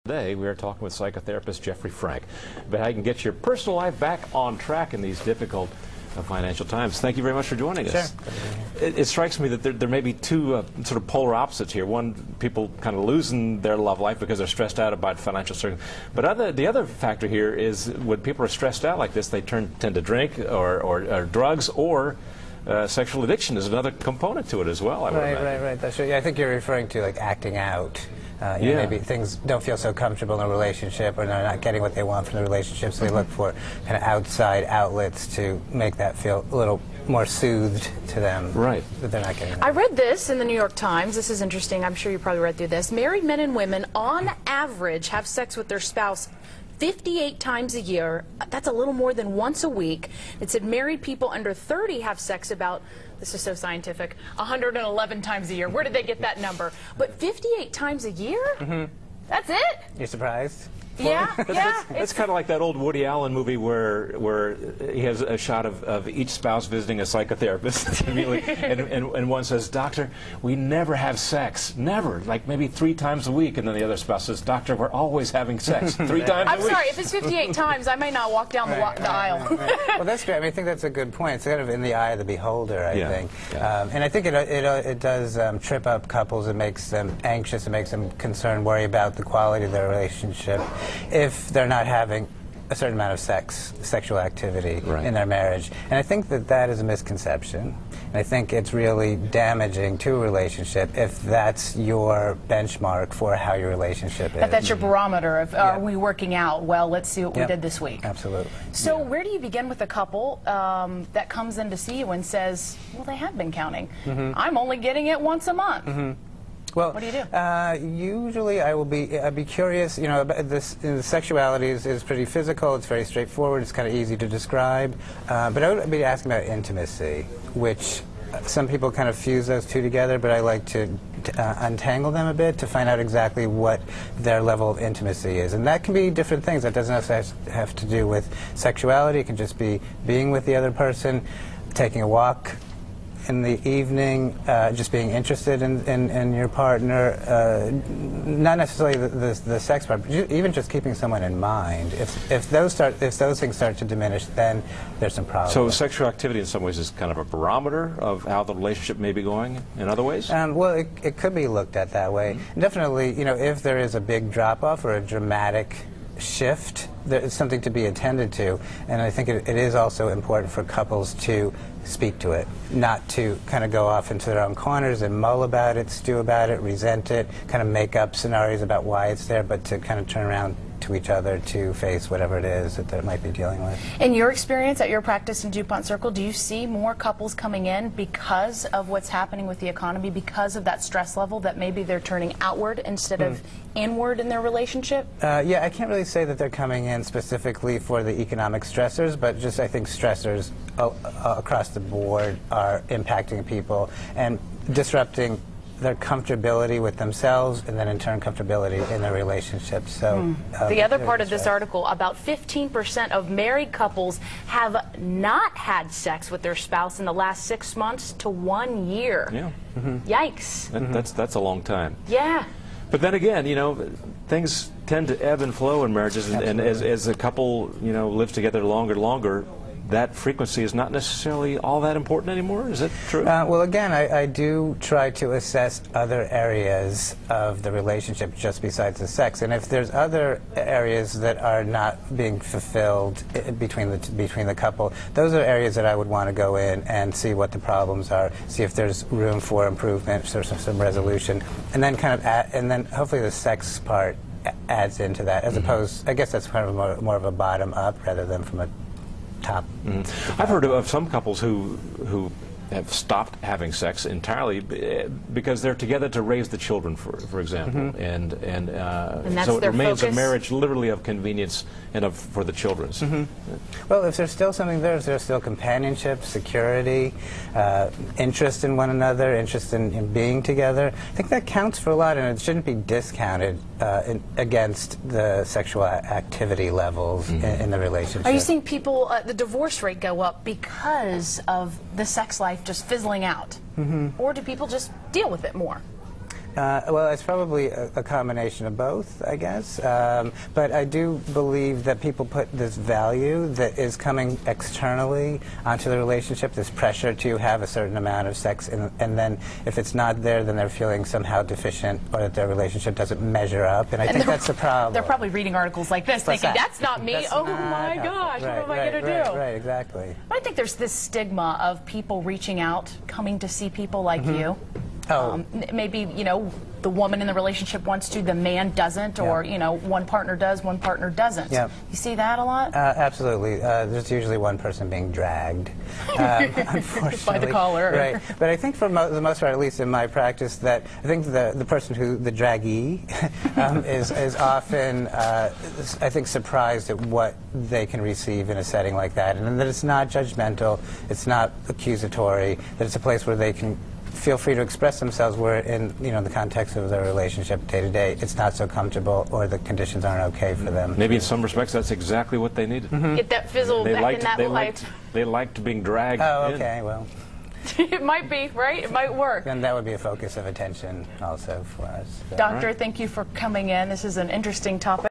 Today we are talking with psychotherapist Jeffrey Frank about how you can get your personal life back on track in these difficult financial times. Thank you very much for joining us. Sure. It strikes me that there may be two sort of polar opposites here. One, people kind of losing their love life because they're stressed out about financial circumstances. But the other factor here is when people are stressed out like this, they tend to drink or drugs, or sexual addiction is another component to it as well. Right. That's right. Yeah, I think you're referring to like acting out. You know, maybe things don't feel so comfortable in a relationship, or they're not getting what they want from the relationship, so they look for kind of outside outlets to make that feel a little more soothed to them. Right. That they're not getting that. I read this in the New York Times. This is interesting. I'm sure you probably read through this. Married men and women, on average, have sex with their spouse 58 times a year. That's a little more than once a week. It said married people under 30 have sex about, this is so scientific, 111 times a year. Where did they get that number? But 58 times a year? Mm-hmm. That's it? You're surprised? Yeah, yeah. It's kind of like that old Woody Allen movie where he has a shot of each spouse visiting a psychotherapist, and one says, "Doctor, we never have sex, never, like maybe 3 times a week," and then the other spouse says, "Doctor, we're always having sex 3 times a week." I'm sorry, if it's 58 times, I may not walk down the aisle. Well, that's great. I mean, I think that's a good point. It's kind of in the eye of the beholder, I think. Yeah. And I think it does trip up couples. It makes them anxious. It makes them concerned, worry about the quality of their relationship if they're not having a certain amount of sexual activity in their marriage. And I think that is a misconception. And I think it's really damaging to a relationship if that's your benchmark for how your relationship is. That's your barometer of, are we working out? Well, let's see what we did this week. Absolutely. So where do you begin with a couple that comes in to see you and says, well, they have been counting. I'm only getting it once a month. Well, what do you do? Usually I'd be curious, you know, about this. The sexuality is pretty physical, it's very straightforward, it's kind of easy to describe, but I would be asking about intimacy, which some people kind of fuse those two together, but I like to untangle them a bit to find out exactly what their level of intimacy is. And that can be different things. That doesn't have to do with sexuality. It can just be being with the other person, taking a walk in the evening, just being interested in your partner, not necessarily the sex part, but even just keeping someone in mind. If those things start to diminish, then there's some problems. So sexual activity in some ways is kind of a barometer of how the relationship may be going in other ways? Well, it could be looked at that way. Definitely, you know, if there is a big drop-off or a dramatic shift, there's something to be attended to, and I think it is also important for couples to speak to it, not to kind of go off into their own corners and mull about it, stew about it, resent it, kind of make up scenarios about why it's there, but to kind of turn around to each other to face whatever it is that they might be dealing with. In your experience at your practice in DuPont Circle, do you see more couples coming in because of what's happening with the economy, because of that stress level, that maybe they're turning outward instead of inward in their relationship? Yeah, I can't really say that they're coming in specifically for the economic stressors, but just I think stressors across the board are impacting people and disrupting their comfortability with themselves, and then in turn comfortability in their relationship. So the other part of this article, about 15% of married couples have not had sex with their spouse in the last 6 months to 1 year. Yeah. Yikes. That's a long time. Yeah. But then again, you know, things tend to ebb and flow in marriages, and as a couple, you know, lives together longer, that frequency is not necessarily all that important anymore. Is that true? Well, again, I do try to assess other areas of the relationship just besides the sex, and if there's other areas that are not being fulfilled between the couple, those are areas that I would want to go in and see what the problems are, see if there's room for improvement, or some resolution, and then kind of and then hopefully the sex part adds into that, as opposed, I guess that's kind of more of a bottom up rather than from a top. I've heard of some couples who have stopped having sex entirely because they're together to raise the children, for example, and that's so it their remains focus? a marriage literally of convenience and for the children's. Well, if there's still something there, if there's still companionship, security, interest in one another, interest in being together, I think that counts for a lot, and it shouldn't be discounted against the sexual activity levels in the relationship. Are you seeing people, the divorce rate go up because of the sex life just fizzling out? Or do people just deal with it more? Well, it's probably a combination of both, I guess. But I do believe that people put this value that is coming externally onto the relationship, this pressure to have a certain amount of sex, and then if it's not there, then they're feeling somehow deficient or that their relationship doesn't measure up. And I think that's the problem. They're probably reading articles like this thinking, that's not me. That's oh not my gosh, what am I going to do? Right, exactly. But I think there's this stigma of people reaching out, coming to see people like you. Maybe, you know, the woman in the relationship wants to, the man doesn't, or, you know, one partner does, one partner doesn't. Yeah. You see that a lot? Absolutely. There's usually one person being dragged, unfortunately. By the collar. Right. But I think for the most part, at least in my practice, that I think the person who, the draggee, is often, I think, surprised at what they can receive in a setting like that. And that it's not judgmental, it's not accusatory, that it's a place where they can feel free to express themselves, where in the context of their relationship day to day, it's not so comfortable or the conditions aren't okay for them. Maybe in some respects that's exactly what they needed. Get that fizzle back in that life. They liked being dragged Oh, in. okay, well. It might be, right? It might work. Then that would be a focus of attention also for us. Doctor, thank you for coming in. This is an interesting topic.